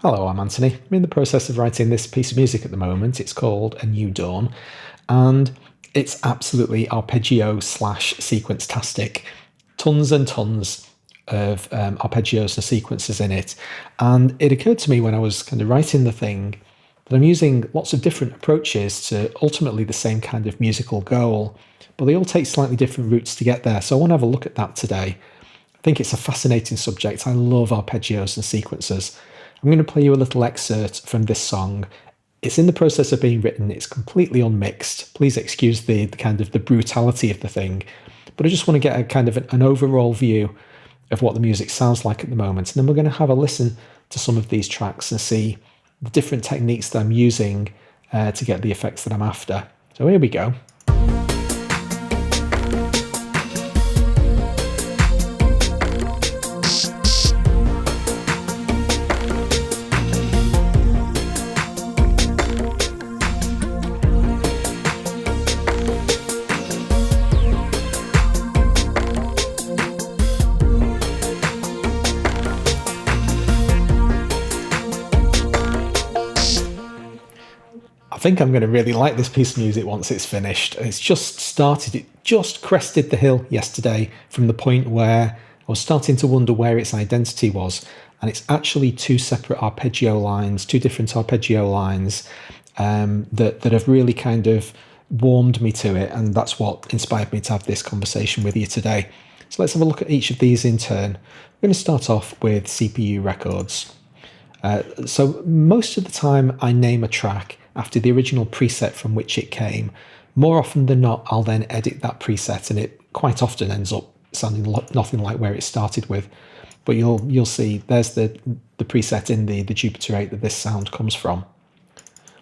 Hello, I'm Anthony. I'm in the process of writing this piece of music at the moment. It's called A New Dawn, and it's absolutely arpeggio slash sequence-tastic. Tons and tons of arpeggios and sequences in it. And it occurred to me when I was kind of writing the thing that I'm using lots of different approaches to ultimately the same kind of musical goal, but they all take slightly different routes to get there. So I want to have a look at that today. I think it's a fascinating subject. I love arpeggios and sequences. I'm going to play you a little excerpt from this song. It's in the process of being written. It's completely unmixed. Please excuse the kind of the brutality of the thing, but I just want to get a kind of an overall view of what the music sounds like at the moment. And then we're going to have a listen to some of these tracks and see the different techniques that I'm using to get the effects that I'm after. So here we go. I think I'm going to really like this piece of music once it's finished. It's just started, it just crested the hill yesterday from the point where I was starting to wonder where its identity was. And it's actually two separate arpeggio lines, two different arpeggio lines that have really kind of warmed me to it. And that's what inspired me to have this conversation with you today. So let's have a look at each of these in turn. We're going to start off with CPU records. So most of the time I name a track after the original preset from which it came. More often than not, I'll then edit that preset, and it quite often ends up sounding nothing like where it started with. But you'll see there's the preset in the Jupiter 8 that this sound comes from.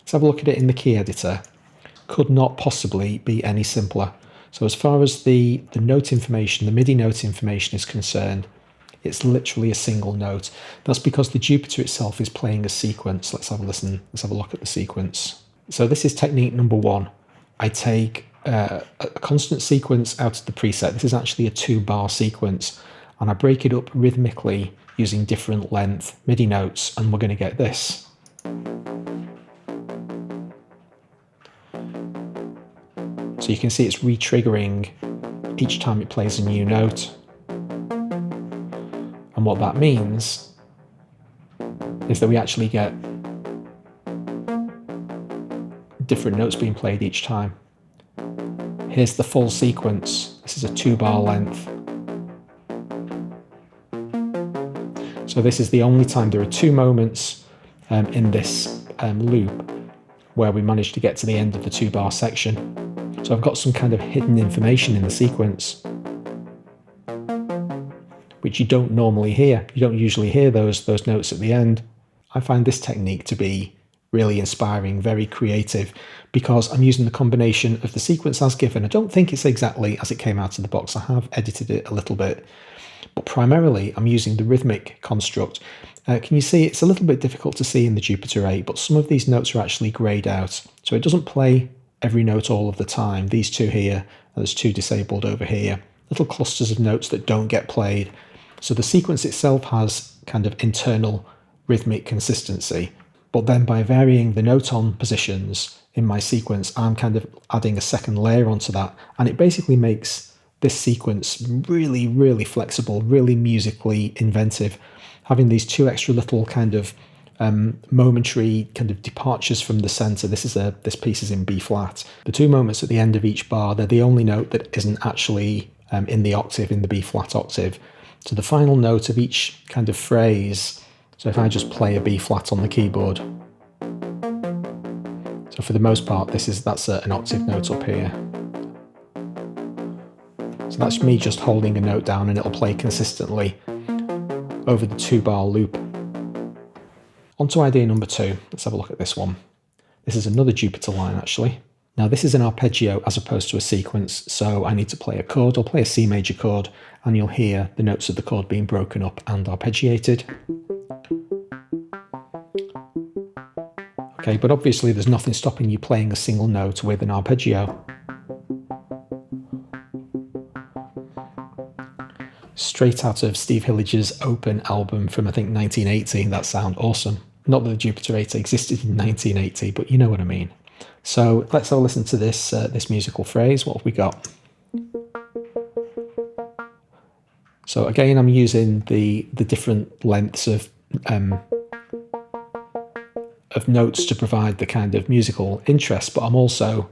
Let's have a look at it in the key editor. Could not possibly be any simpler. So as far as the note information, the MIDI note information is concerned, it's literally a single note. That's because the Jupiter itself is playing a sequence. Let's have a listen. Let's have a look at the sequence. So this is technique number one. I take a constant sequence out of the preset. This is actually a 2-bar sequence, and I break it up rhythmically using different length MIDI notes, and we're going to get this. So you can see it's re-triggering each time it plays a new note. And what that means is that we actually get different notes being played each time. Here's the full sequence. This is a 2-bar length. So this is the only time. There are 2 moments in this loop where we manage to get to the end of the 2-bar section. So I've got some kind of hidden information in the sequence, which you don't normally hear. You don't usually hear those notes at the end. I find this technique to be really inspiring, very creative, because I'm using the combination of the sequence as given. I don't think it's exactly as it came out of the box. I have edited it a little bit, but primarily I'm using the rhythmic construct. Can you see it's a little bit difficult to see in the Jupiter 8, but some of these notes are actually grayed out. So it doesn't play every note all of the time. These 2 here, and there's 2 disabled over here. Little clusters of notes that don't get played. So the sequence itself has kind of internal rhythmic consistency, but then by varying the note-on positions in my sequence, I'm kind of adding a second layer onto that, and it basically makes this sequence really, really flexible, really musically inventive, having these 2 extra little kind of momentary kind of departures from the center. This piece is in B flat. The 2 moments at the end of each bar, they're the only note that isn't actually in the octave, in the B flat octave. So the final note of each kind of phrase, so if I just play a B flat on the keyboard, so for the most part that's an octave note up here. So that's me just holding a note down, and it'll play consistently over the 2-bar loop. On to idea number 2. Let's have a look at this one. This is another Jupiter line actually. Now this is an arpeggio as opposed to a sequence, so I need to play a chord. I'll play a C major chord, and you'll hear the notes of the chord being broken up and arpeggiated. Okay, but obviously there's nothing stopping you playing a single note with an arpeggio. Straight out of Steve Hilliger's Open album from I think 1980, that sound awesome. Not that the Jupiter 8 existed in 1980, but you know what I mean. So let's have a listen to this this musical phrase. What have we got? So again, I'm using the different lengths of notes to provide the kind of musical interest, but I'm also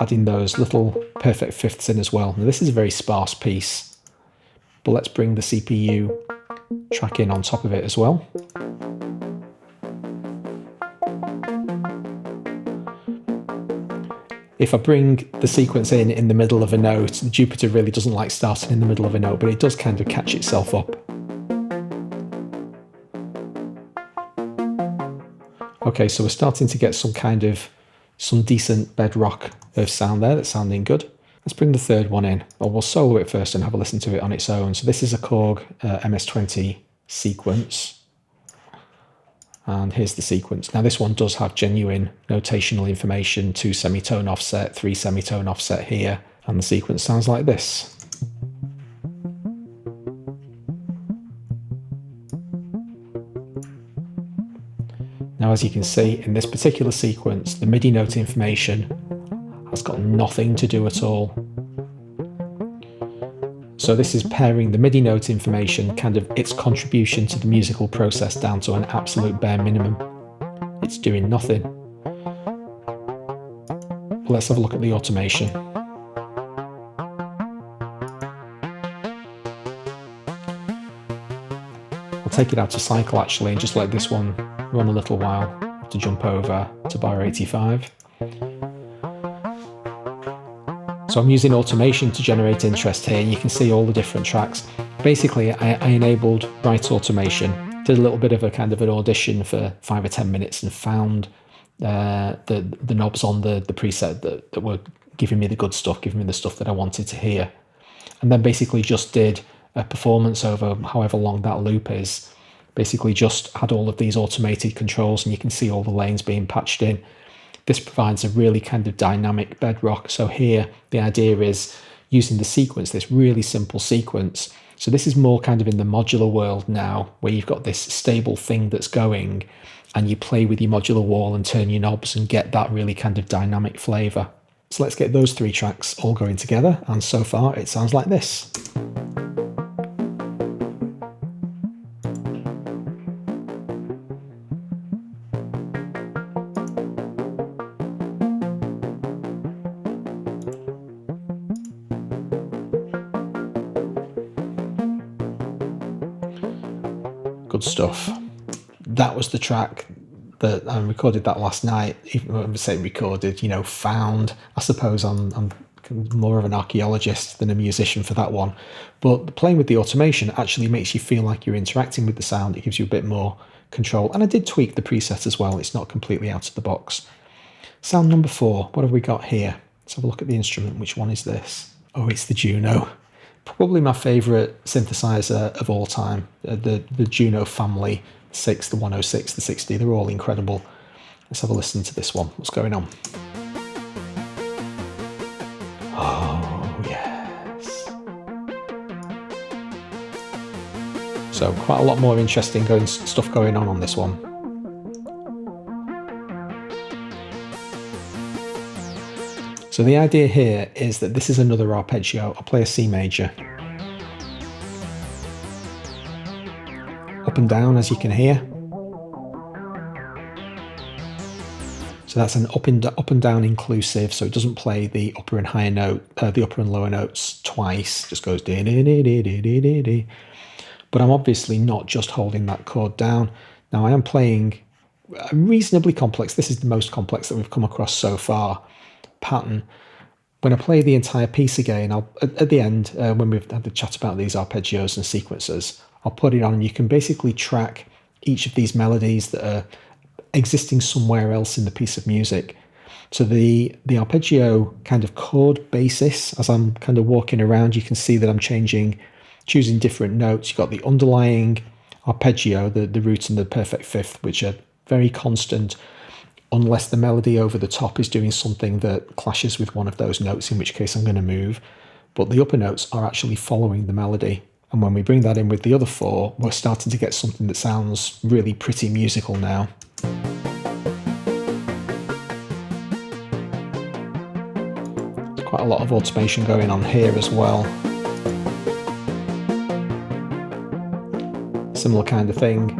adding those little perfect fifths in as well. Now this is a very sparse piece, but let's bring the CPU track in on top of it as well. If I bring the sequence in the middle of a note, the Jupiter really doesn't like starting in the middle of a note, but it does kind of catch itself up. Okay, so we're starting to get some decent bedrock of sound there. That's sounding good. Let's bring the third one in. Well, we'll solo it first and have a listen to it on its own. So this is a Korg MS-20 sequence. And here's the sequence. Now this one does have genuine notational information, 2 semitone offset, 3 semitone offset here. And the sequence sounds like this. Now, as you can see, in this particular sequence, the MIDI note information has got nothing to do at all. So this is paring the MIDI note information, kind of its contribution to the musical process, down to an absolute bare minimum. It's doing nothing. Let's have a look at the automation. I'll take it out to cycle actually and just let this one run a little while to jump over to bar 85. So I'm using automation to generate interest here, and you can see all the different tracks. Basically, I enabled write automation, did a little bit of a kind of an audition for 5 or 10 minutes and found the knobs on the preset that were giving me the good stuff, giving me the stuff that I wanted to hear. And then basically just did a performance over however long that loop is. Basically just had all of these automated controls, and you can see all the lanes being patched in. This provides a really kind of dynamic bedrock. So here, the idea is using the sequence, this really simple sequence. So this is more kind of in the modular world now, where you've got this stable thing that's going, and you play with your modular wall and turn your knobs and get that really kind of dynamic flavor. So let's get those 3 tracks all going together. And so far, it sounds like this. Good stuff. That was the track that I recorded that last night. Even when I say recorded, found. I suppose I'm more of an archaeologist than a musician for that one. But playing with the automation actually makes you feel like you're interacting with the sound. It gives you a bit more control. And I did tweak the preset as well. It's not completely out of the box. Sound number 4. What have we got here? Let's have a look at the instrument. Which one is this? Oh, it's the Juno. Probably my favourite synthesizer of all time. The Juno family, 6, the 106, the 60, they're all incredible. Let's have a listen to this one. What's going on? Oh, yes. So quite a lot more interesting stuff going on this one. So the idea here is that this is another arpeggio. I'll play a C major. Up and down, as you can hear. So that's an up and down inclusive, so it doesn't play the upper and higher note, the upper and lower notes twice. It just goes dee dee dee dee dee dee dee. But I'm obviously not just holding that chord down. Now I am playing a reasonably complex. This is the most complex that we've come across so far. Pattern. When I play the entire piece again, I'll at the end, when we've had the chat about these arpeggios and sequences, I'll put it on, and you can basically track each of these melodies that are existing somewhere else in the piece of music. So the arpeggio kind of chord basis, as I'm kind of walking around, you can see that I'm choosing different notes. You've got the underlying arpeggio, the root and the perfect fifth, which are very constant, unless the melody over the top is doing something that clashes with one of those notes, in which case I'm going to move. But the upper notes are actually following the melody. And when we bring that in with the other 4, we're starting to get something that sounds really pretty musical now. There's quite a lot of automation going on here as well. Similar kind of thing.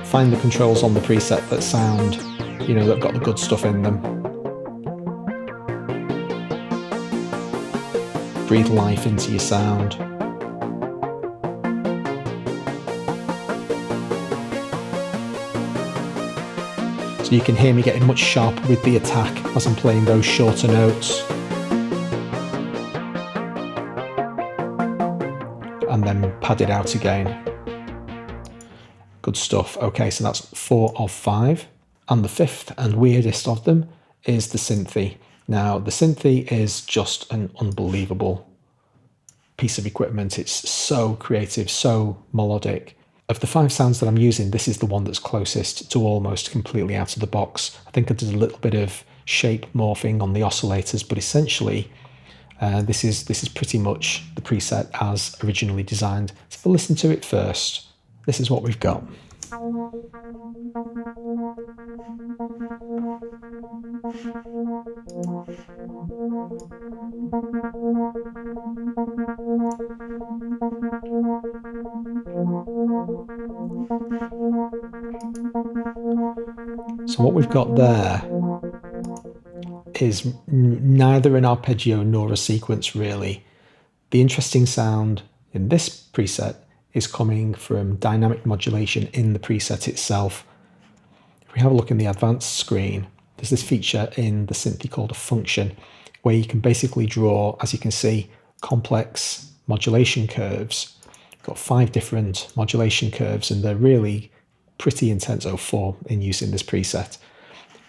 Find the controls on the preset that sound, you know, that got the good stuff in them. Breathe life into your sound. So you can hear me getting much sharper with the attack as I'm playing those shorter notes. And then pad it out again. Good stuff. Okay, so that's 4 of 5. And the 5th and weirdest of them is the Synthy. Now, the Synthy is just an unbelievable piece of equipment. It's so creative, so melodic. Of the 5 sounds that I'm using, this is the one that's closest to almost completely out of the box. I think I did a little bit of shape morphing on the oscillators, but essentially this is pretty much the preset as originally designed. So if I listen to it first, this is what we've got. So what we've got there is neither an arpeggio nor a sequence really. The interesting sound in this preset is coming from dynamic modulation in the preset itself. If we have a look in the advanced screen, there's this feature in the Synthy called a function, where you can basically draw, as you can see, complex modulation curves. We've got 5 different modulation curves, and they're really pretty intense, 4 in use in this preset.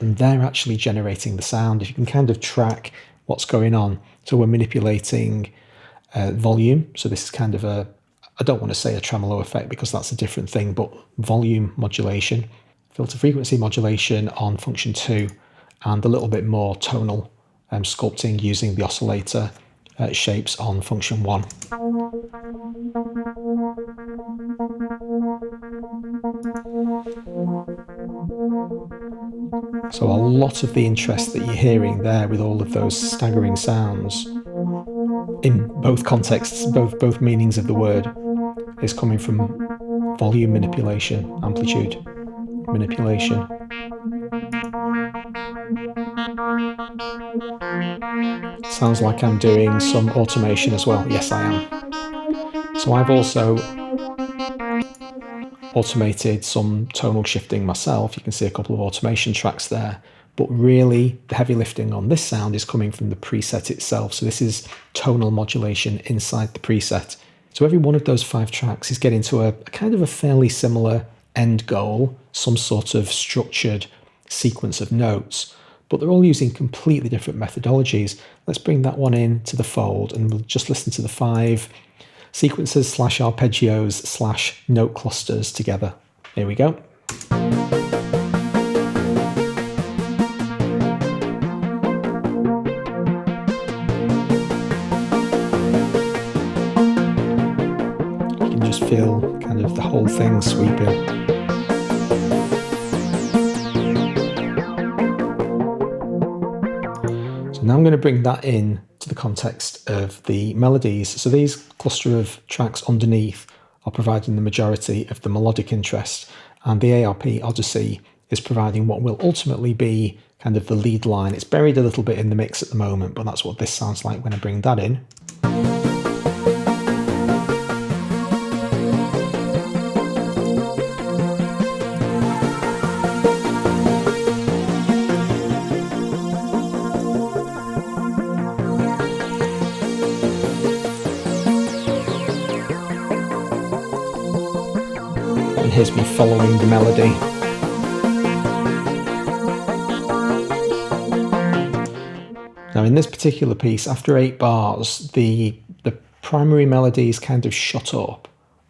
And they're actually generating the sound. If you can kind of track what's going on. So we're manipulating volume. So this is kind of a, I don't want to say a tremolo effect because that's a different thing, but volume modulation, filter frequency modulation on function 2, and a little bit more tonal sculpting using the oscillator shapes on function 1. So a lot of the interest that you're hearing there with all of those staggering sounds in both contexts, both meanings of the word, is coming from volume manipulation, amplitude manipulation. Sounds like I'm doing some automation as well. Yes, I am. So I've also automated some tonal shifting myself. You can see a couple of automation tracks there, but really the heavy lifting on this sound is coming from the preset itself. So this is tonal modulation inside the preset. So every one of those 5 tracks is getting to a kind of a fairly similar end goal, some sort of structured sequence of notes, but they're all using completely different methodologies. Let's bring that one in to the fold and we'll just listen to the 5 sequences / arpeggios / note clusters together. Here we go. You can just feel kind of the whole thing sweeping. Now I'm going to bring that in to the context of the melodies. So these cluster of tracks underneath are providing the majority of the melodic interest, and the ARP Odyssey is providing what will ultimately be kind of the lead line. It's buried a little bit in the mix at the moment, but that's what this sounds like when I bring that in. Here's me following the melody. Now in this particular piece, after 8 bars, the primary melody is kind of shut up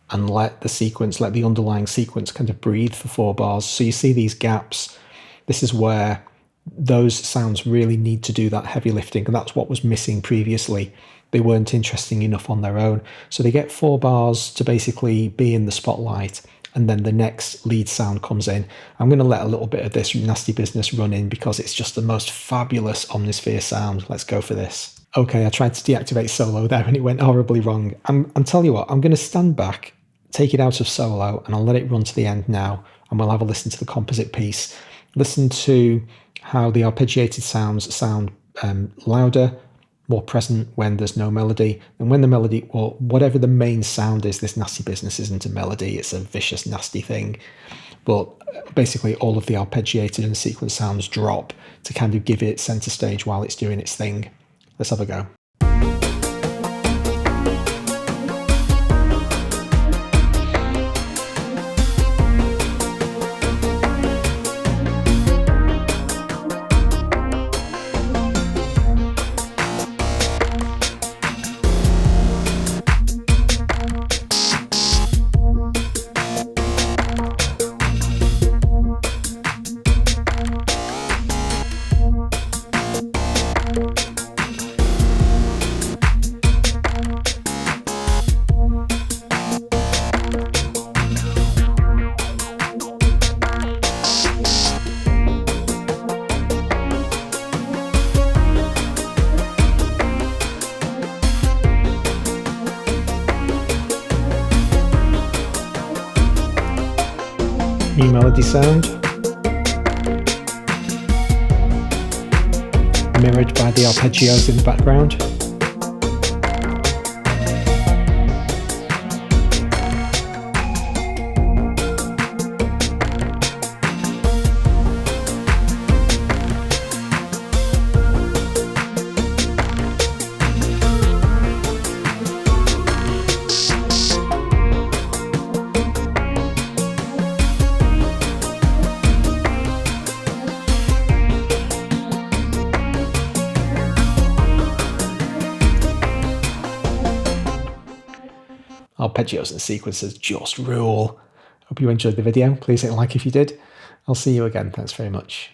and let the underlying sequence kind of breathe for 4 bars. So you see these gaps. This is where those sounds really need to do that heavy lifting, and that's what was missing previously. they weren't interesting enough on their own. So they get 4 bars to basically be in the spotlight, and then the next lead sound comes in. I'm going to let a little bit of this nasty business run in because it's just the most fabulous Omnisphere sound. Let's go for this. Okay, I tried to deactivate solo there and it went horribly wrong. I'm tell you what, I'm going to stand back, take it out of solo, and I'll let it run to the end now, and we'll have a listen to the composite piece. Listen to how the arpeggiated sounds sound louder, more present when there's no melody, and when the melody, or whatever the main sound is, this nasty business isn't a melody, it's a vicious, nasty thing. But basically all of the arpeggiated and sequence sounds drop to kind of give it center stage while it's doing its thing. Let's have a go. New melody sound, mirrored by the arpeggios in the background. Arpeggios and sequences just rule. Hope you enjoyed the video. Please hit like if you did. I'll see you again. Thanks very much.